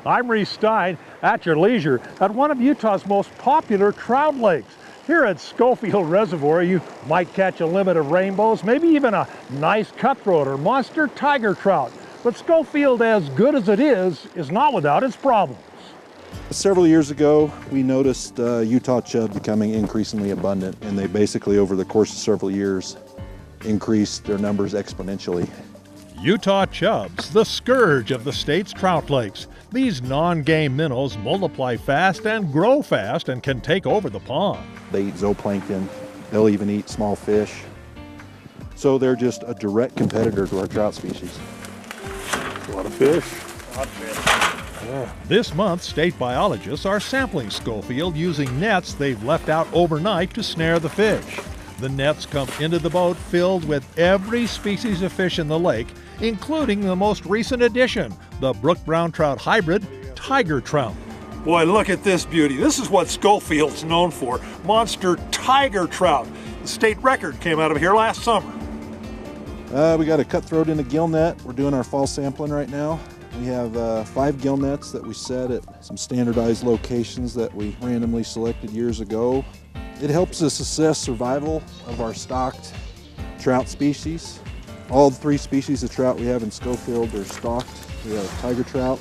I'm Reese Stein at your leisure at one of Utah's most popular trout lakes. Here at Schofield Reservoir, you might catch a limit of rainbows, maybe even a nice cutthroat or monster tiger trout. But Schofield, as good as it is not without its problems. Several years ago, we noticed Utah chub becoming increasingly abundant, and they basically, over the course of several years, increased their numbers exponentially. Utah chubs, the scourge of the state's trout lakes. These non-game minnows multiply fast and grow fast and can take over the pond. They eat zooplankton, they'll even eat small fish. So they're just a direct competitor to our trout species. A lot of fish. A lot of fish. Yeah. This month, state biologists are sampling Schofield using nets they've left out overnight to snare the fish. The nets come into the boat filled with every species of fish in the lake, including the most recent addition, the brook brown trout hybrid, tiger trout. Boy, look at this beauty. This is what Schofield's known for, monster tiger trout. The state record came out of here last summer. We got a cutthroat in a gill net. We're doing our fall sampling right now. We have 5 gill nets that we set at some standardized locations that we randomly selected years ago. It helps us assess survival of our stocked trout species. All 3 species of trout we have in Schofield are stocked. We have tiger trout,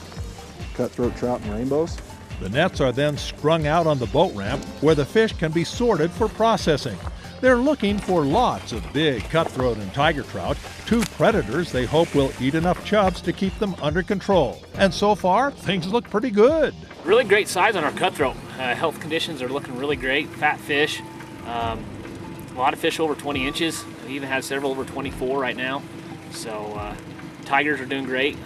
cutthroat trout, and rainbows. The nets are then strung out on the boat ramp where the fish can be sorted for processing. They're looking for lots of big cutthroat and tiger trout, 2 predators they hope will eat enough chubs to keep them under control. And so far, things look pretty good. Really great size on our cutthroat. Health conditions are looking really great. Fat fish, a lot of fish over 20 inches. We even have several over 24 right now. So tigers are doing great.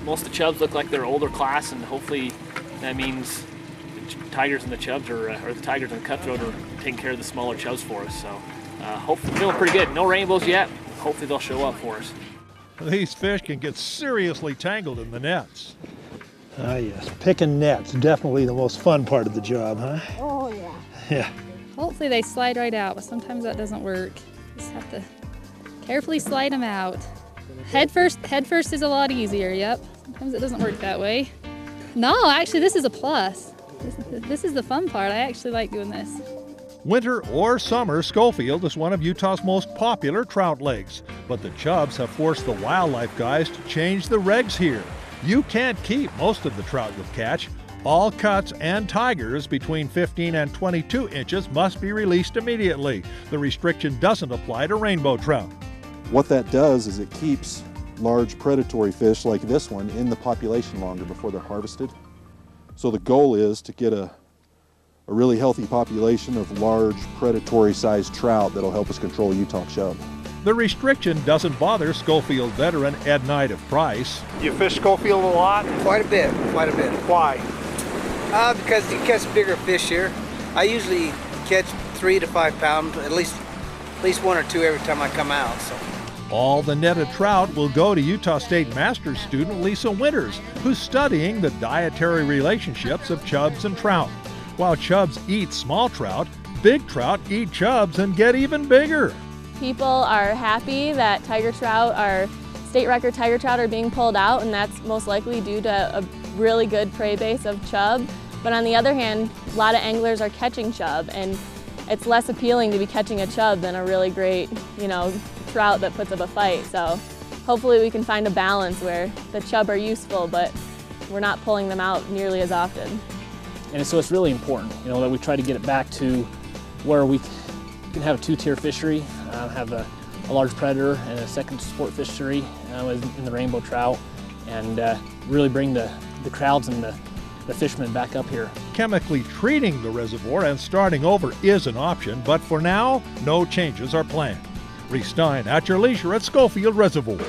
Most of the chubs look like they're older class, and hopefully that means the tigers and the chubs or the tigers and the cutthroat are taking care of the smaller chubs for us. So hopefully feeling pretty good. No rainbows yet. Hopefully they'll show up for us. These fish can get seriously tangled in the nets. Ah, yes, picking nets, definitely the most fun part of the job, huh? Oh, yeah. Yeah. Hopefully they slide right out, but sometimes that doesn't work. Just have to carefully slide them out. Head first is a lot easier, yep. Sometimes it doesn't work that way. No, actually this is a plus. This is the fun part. I actually like doing this. Winter or summer, Schofield is one of Utah's most popular trout lakes, but the chubs have forced the wildlife guys to change the regs here. You can't keep most of the trout you'll catch. All cuts and tigers between 15 and 22 inches must be released immediately. The restriction doesn't apply to rainbow trout. What that does is it keeps large predatory fish like this one in the population longer before they're harvested. So the goal is to get a really healthy population of large predatory sized trout that'll help us control Utah chub. The restriction doesn't bother Schofield veteran Ed Knight of Price. You fish Schofield a lot? Quite a bit, quite a bit. Why? Because you catch bigger fish here. I usually catch 3 to 5 pounds, at least 1 or 2 every time I come out. So. All the netted trout will go to Utah State Master's student Lisa Winters, who's studying the dietary relationships of chubs and trout. While chubs eat small trout, big trout eat chubs and get even bigger. People are happy that state record tiger trout are being pulled out, and that's most likely due to a really good prey base of chub. But on the other hand, a lot of anglers are catching chub, and it's less appealing to be catching a chub than a really great, trout that puts up a fight. So hopefully we can find a balance where the chub are useful, but we're not pulling them out nearly as often. And so it's really important, that we try to get it back to where we can have a 2-tier fishery, have a large predator and a second sport fishery in the rainbow trout, and really bring the crowds and the fishermen back up here. Chemically treating the reservoir and starting over is an option, but for now, no changes are planned. Reese Stein at your leisure at Schofield Reservoir.